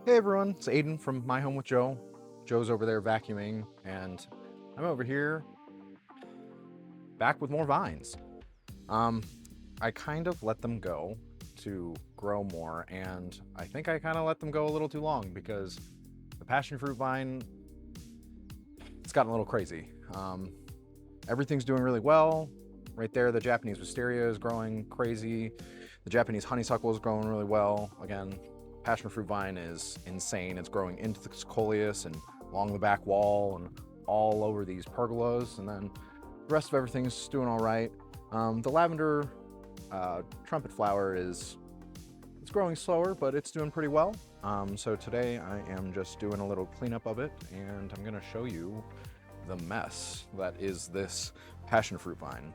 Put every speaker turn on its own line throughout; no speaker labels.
Hey everyone, it's Aidan from My Home with Joe. Joe's over there vacuuming, and I'm over here back with more vines. Um, I kind of let them go to grow more, and I think I kind of let them go a little too long because the passion fruit vine, it's gotten a little crazy. Everything's doing really well. Right there, the Japanese wisteria is growing crazy. The Japanese honeysuckle is growing really well. Again, passion fruit vine is insane. It's growing into the coleus and along the back wall and all over these pergolas. And then the rest of everything's doing all right. The lavender trumpet flower it's growing slower, but it's doing pretty well. So today I am just doing a little cleanup of it, and I'm gonna show you the mess that is this passion fruit vine.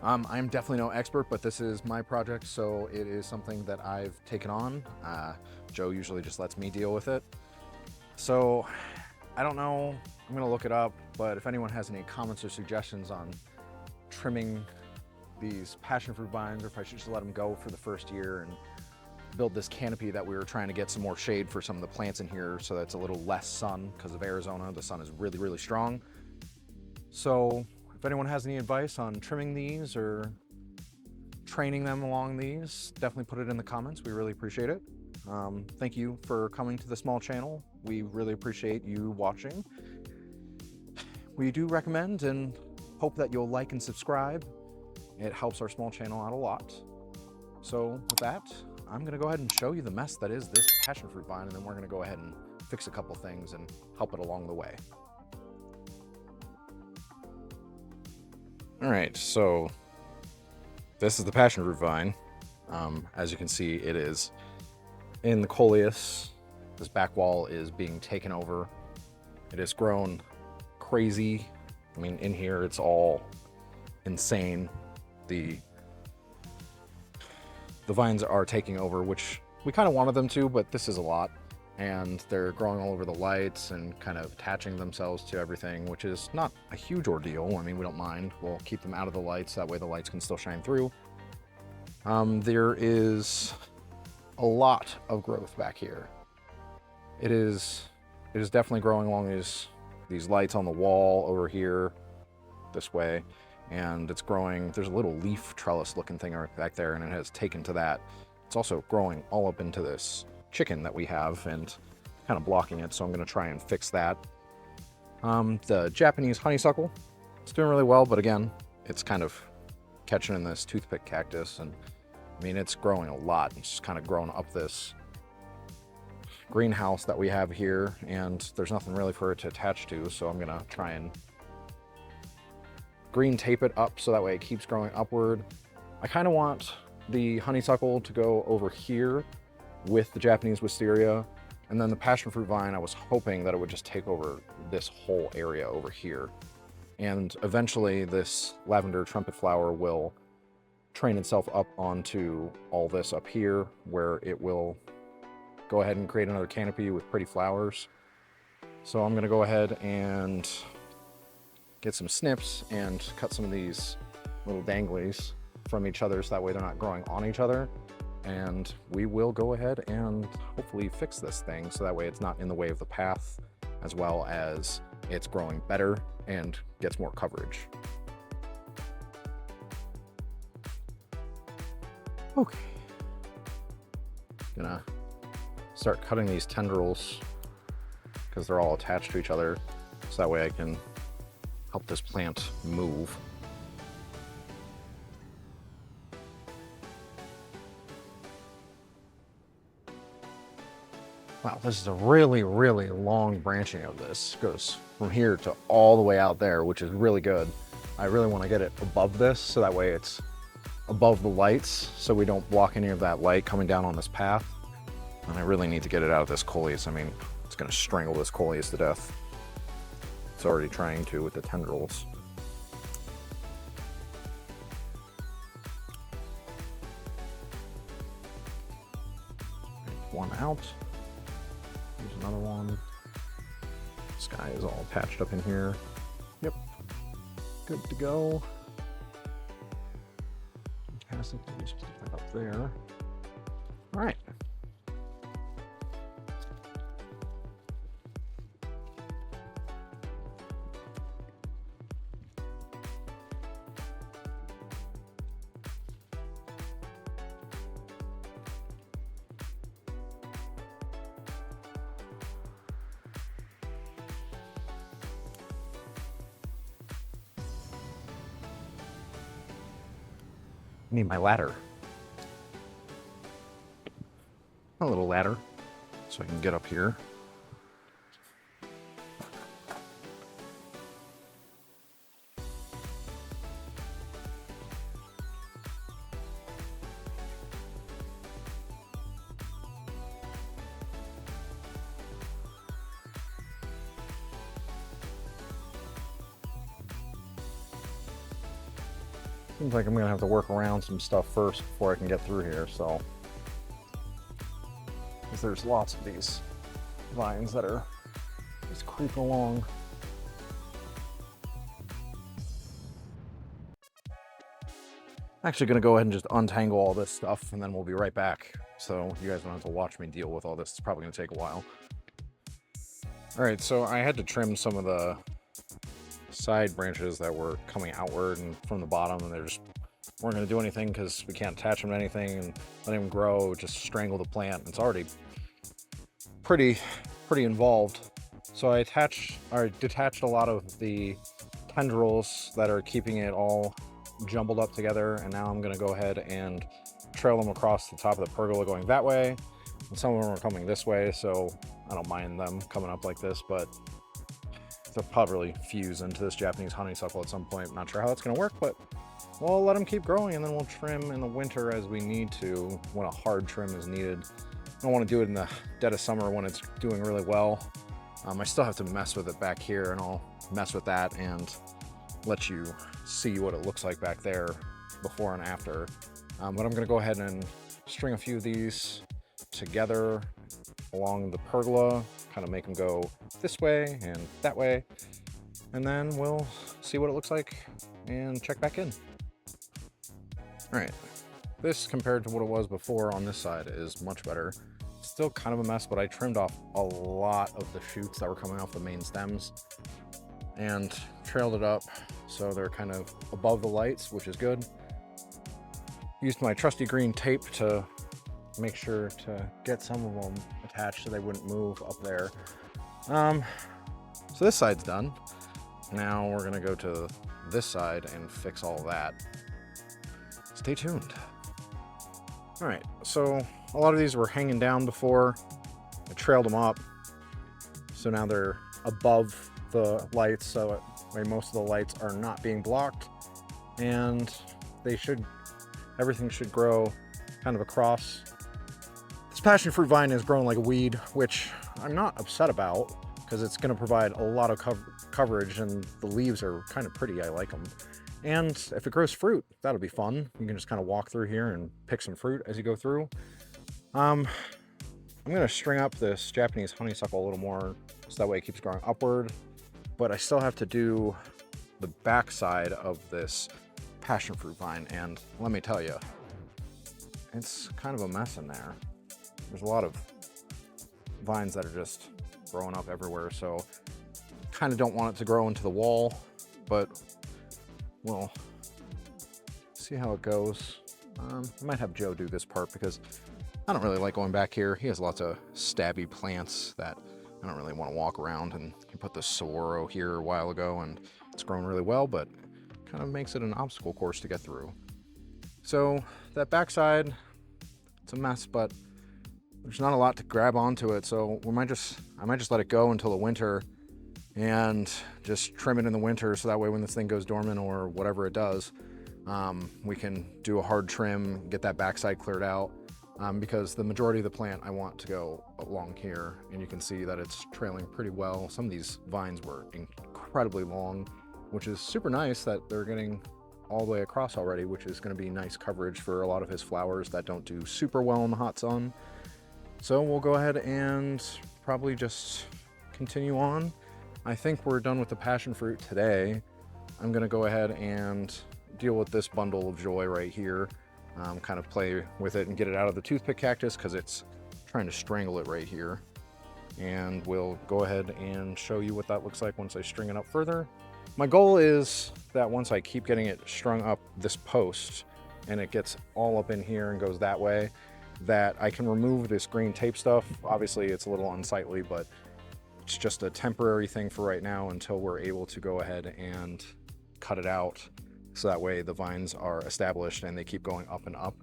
I'm definitely no expert, but this is my project, so it is something that I've taken on. Joe usually just lets me deal with it. So I don't know, I'm gonna look it up, but if anyone has any comments or suggestions on trimming these passion fruit vines, or if I should just let them go for the first year and build this canopy that we were trying to get some more shade for some of the plants in here so that it's a little less sun, because of Arizona, the sun is really, really strong. So if anyone has any advice on trimming these or training them along these, definitely put it in the comments. We really appreciate it. Thank you for coming to the small channel. We really appreciate you watching. We do recommend and hope that you'll like and subscribe. It helps our small channel out a lot. So with that, I'm gonna go ahead and show you the mess that is this passion fruit vine, and then we're gonna go ahead and fix a couple things and help it along the way. All right, so this is the passion fruit vine. As you can see, it is in the coleus. This back wall is being taken over. It has grown crazy. I mean, in here, it's all insane. The vines are taking over, which we kind of wanted them to, but this is a lot. And they're growing all over the lights and kind of attaching themselves to everything, which is not a huge ordeal. I mean, we don't mind. We'll keep them out of the lights. That way the lights can still shine through. There is a lot of growth back here. It is definitely growing along these lights on the wall over here, this way. And it's growing, there's a little leaf trellis looking thing back there, and it has taken to that. It's also growing all up into this chicken that we have and kind of blocking it, so I'm going to try and fix that. The Japanese honeysuckle, it's doing really well, but again, it's kind of catching in this toothpick cactus, and I mean, it's growing a lot. It's just kind of growing up this greenhouse that we have here, and there's nothing really for it to attach to, so I'm going to try and green tape it up so that way it keeps growing upward. I kind of want the honeysuckle to go over here with the Japanese wisteria, and then the passion fruit vine, I was hoping that it would just take over this whole area over here. And eventually this lavender trumpet flower will train itself up onto all this up here, where it will go ahead and create another canopy with pretty flowers. So I'm gonna go ahead and get some snips and cut some of these little danglies from each other so that way they're not growing on each other. And we will go ahead and hopefully fix this thing so that way it's not in the way of the path, as well as it's growing better and gets more coverage. Okay. Gonna start cutting these tendrils because they're all attached to each other, so that way I can help this plant move. Wow, this is a really, really long branching of this. It goes from here to all the way out there, which is really good. I really want to get it above this so that way it's above the lights so we don't block any of that light coming down on this path. And I really need to get it out of this coleus. I mean, it's going to strangle this coleus to death. It's already trying to with the tendrils. One out. There's another one. This guy is all patched up in here. Yep. Good to go. Pass it just up there. All right. need my ladder. A little ladder so I can get up here. Seems like I'm gonna have to work around some stuff first before I can get through here, so. Because there's lots of these vines that are just creeping along. I'm actually gonna go ahead and just untangle all this stuff and then we'll be right back. So you guys don't have to watch me deal with all this. It's probably gonna take a while. All right, so I had to trim some of the side branches that were coming outward and from the bottom, and they just weren't going to do anything because we can't attach them to anything and let them grow, just strangle the plant. It's already pretty involved. So I detached a lot of the tendrils that are keeping it all jumbled up together, and now I'm going to go ahead and trail them across the top of the pergola going that way, and some of them are coming this way, so I don't mind them coming up like this, but they'll probably fuse into this Japanese honeysuckle at some point. Not sure how that's going to work, but we'll let them keep growing and then we'll trim in the winter as we need to when a hard trim is needed. I don't want to do it in the dead of summer when it's doing really well. I still have to mess with it back here, and I'll mess with that and let you see what it looks like back there before and after. But I'm going to go ahead and string a few of these together along the pergola, kind of make them go this way and that way, and then we'll see what it looks like and check back in. All right, this compared to what it was before on this side is much better. Still kind of a mess, but I trimmed off a lot of the shoots that were coming off the main stems and trailed it up so they're kind of above the lights, which is good. Used my trusty green tape to make sure to get some of them attached so they wouldn't move up there. So this side's done. Now we're gonna go to this side and fix all that. Stay tuned. All right, so a lot of these were hanging down before. I trailed them up, so now they're above the lights, so most of the lights are not being blocked, and everything should grow kind of across. This passion fruit vine is growing like a weed, which I'm not upset about because it's going to provide a lot of coverage, and the leaves are kind of pretty. I like them. And if it grows fruit, that'll be fun. You can just kind of walk through here and pick some fruit as you go through. I'm going to string up this Japanese honeysuckle a little more so that way it keeps growing upward. But I still have to do the back side of this passion fruit vine, and let me tell you, it's kind of a mess in there. There's a lot of vines that are just growing up everywhere, so kind of don't want it to grow into the wall, but we'll see how it goes. I might have Joe do this part because I don't really like going back here. He has lots of stabby plants that I don't really want to walk around, and he put this saguaro here a while ago and it's grown really well, but kind of makes it an obstacle course to get through. So that backside, it's a mess, but there's not a lot to grab onto it, so I might just let it go until the winter and just trim it in the winter, so that way when this thing goes dormant or whatever it does, we can do a hard trim, get that backside cleared out, because the majority of the plant I want to go along here, and you can see that it's trailing pretty well. Some of these vines were incredibly long, which is super nice that they're getting all the way across already, which is going to be nice coverage for a lot of his flowers that don't do super well in the hot sun. So we'll go ahead and probably just continue on. I think we're done with the passion fruit today. I'm going to go ahead and deal with this bundle of joy right here, kind of play with it and get it out of the toothpick cactus because it's trying to strangle it right here. And we'll go ahead and show you what that looks like once I string it up further. My goal is that once I keep getting it strung up this post and it gets all up in here and goes that way, that I can remove this green tape stuff. Obviously it's a little unsightly, but it's just a temporary thing for right now until we're able to go ahead and cut it out So that way the vines are established and they keep going up and up.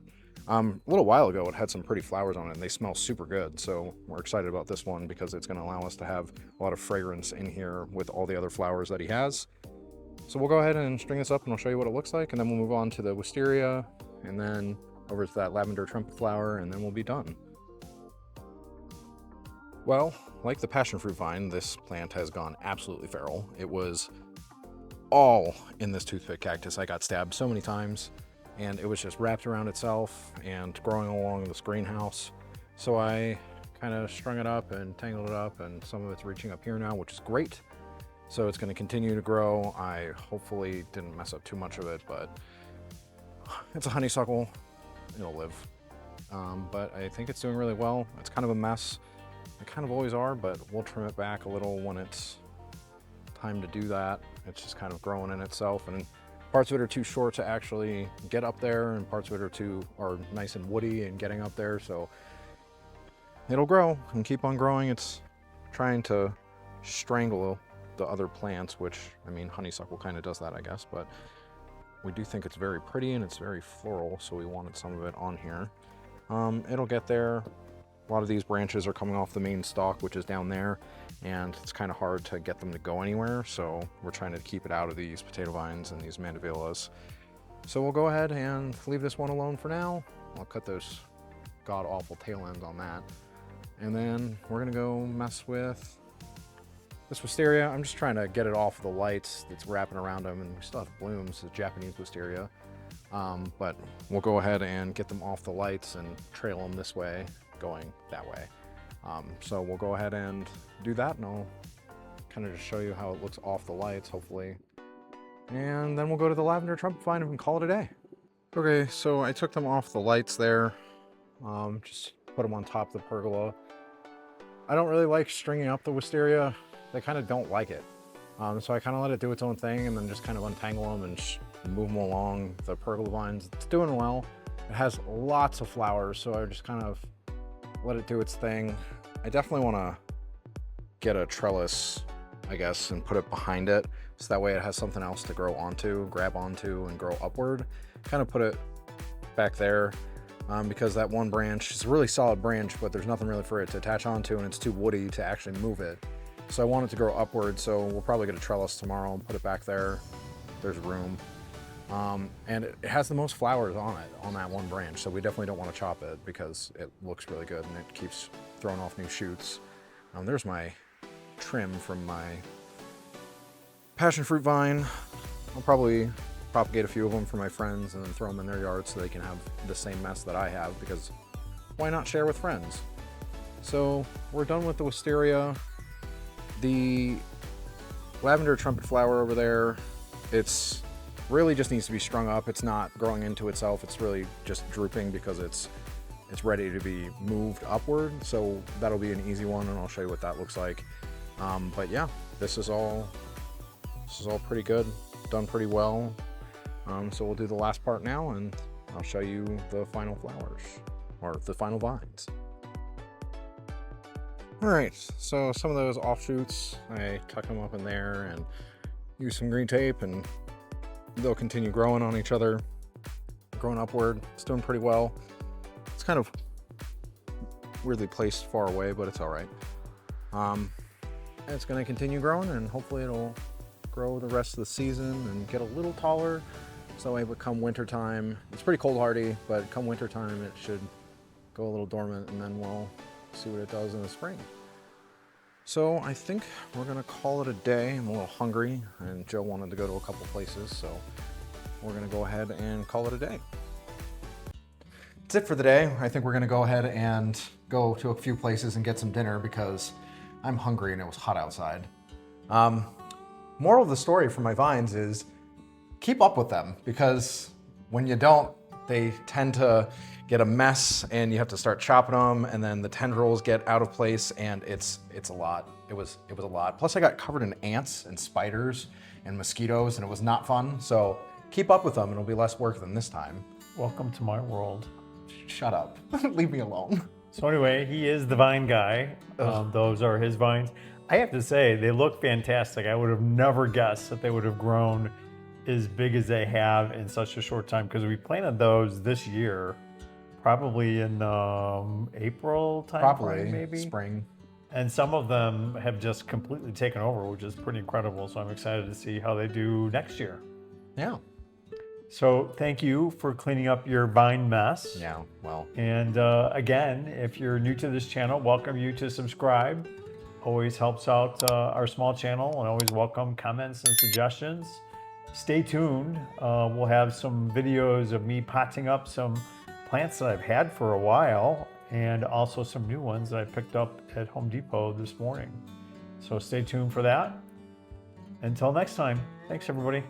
A little while ago, it had some pretty flowers on it and they smell super good. So we're excited about this one because it's going to allow us to have a lot of fragrance in here with all the other flowers that he has. So we'll go ahead and string this up and I'll show you what it looks like. And then we'll move on to the wisteria and then over to that lavender trumpet flower, and then we'll be done. Well, like the passion fruit vine, this plant has gone absolutely feral. It was all in this toothpick cactus. I got stabbed so many times and it was just wrapped around itself and growing along this greenhouse. So I kind of strung it up and tangled it up, and some of it's reaching up here now, which is great. So it's going to continue to grow. I hopefully didn't mess up too much of it, but it's a honeysuckle. It'll live. But I think it's doing really well. It's kind of a mess. They kind of always are, but we'll trim it back a little when it's time to do that. It's just kind of growing in itself, and parts of it are too short to actually get up there, and parts of it are nice and woody and getting up there. So it'll grow and keep on growing. It's trying to strangle the other plants, which, I mean, honeysuckle kind of does that, I guess, but we do think it's very pretty and it's very floral, so we wanted some of it on here. It'll get there. A lot of these branches are coming off the main stalk, which is down there, and it's kind of hard to get them to go anywhere, so we're trying to keep it out of these potato vines and these mandevillas. So we'll go ahead and leave this one alone for now. I'll cut those god-awful tail ends on that. And then we're gonna go mess with this wisteria. I'm just trying to get it off of the lights that's wrapping around them, and we still have blooms, the Japanese wisteria. But we'll go ahead and get them off the lights and trail them this way, going that way. So we'll go ahead and do that, and I'll kind of just show you how it looks off the lights, hopefully. And then we'll go to the lavender trumpet vine and call it a day. Okay, so I took them off the lights there. Just put them on top of the pergola. I don't really like stringing up the wisteria. They kind of don't like it. So I kind of let it do its own thing and then just kind of untangle them and move them along the pergola vines. It's doing well. It has lots of flowers, so I just kind of let it do its thing. I definitely want to get a trellis, I guess, and put it behind it, so that way it has something else to grow onto, grab onto, and grow upward. Kind of put it back there, because that one branch is a really solid branch, but there's nothing really for it to attach onto, and it's too woody to actually move it. So I want it to grow upward, so we'll probably get a trellis tomorrow and put it back there. There's room. And it has the most flowers on it, on that one branch, so we definitely don't want to chop it because it looks really good and it keeps throwing off new shoots. There's my trim from my passion fruit vine. I'll probably propagate a few of them for my friends and then throw them in their yard so they can have the same mess that I have, because why not share with friends? So we're done with the wisteria. The lavender trumpet flower over there, it's really just needs to be strung up. It's not growing into itself. It's really just drooping because it's ready to be moved upward. So that'll be an easy one, and I'll show you what that looks like. But yeah, this is all pretty good, done pretty well. So we'll do the last part now, and I'll show you the final flowers, or the final vines. All right, so some of those offshoots, I tuck them up in there and use some green tape, and they'll continue growing on each other, growing upward. It's doing pretty well. It's kind of weirdly placed far away, but it's all right. It's gonna continue growing, and hopefully it'll grow the rest of the season and get a little taller. So that way, come winter time, it's pretty cold hardy, but come winter time, it should go a little dormant, and then we'll see what it does in the spring. So I think we're gonna call it a day. I'm a little hungry, and Joe wanted to go to a couple places, so we're gonna go ahead and call it a day. That's it for the day. I think we're gonna go ahead and go to a few places and get some dinner because I'm hungry and it was hot outside. Moral of the story for my vines is keep up with them, because when you don't, they tend to get a mess and you have to start chopping them, and then the tendrils get out of place, and it's a lot. It was a lot. Plus I got covered in ants and spiders and mosquitoes, and it was not fun. So keep up with them and it'll be less work than this time.
Welcome to my world.
Shut up. Leave me alone.
So anyway, he is the vine guy. Those are his vines. I have to say, they look fantastic. I would have never guessed that they would have grown as big as they have in such a short time, because we planted those this year, probably in April time
Probably
frame, maybe.
spring.
And some of them have just completely taken over, which is pretty incredible. So I'm excited to see how they do next year.
Yeah.
So thank you for cleaning up your vine mess.
Yeah, well.
And again, if you're new to this channel, welcome you to subscribe. Always helps out our small channel, and always welcome comments and suggestions. Stay tuned. We'll have some videos of me potting up some plants that I've had for a while, and also some new ones that I picked up at Home Depot this morning. So stay tuned for that. Until next time, thanks everybody.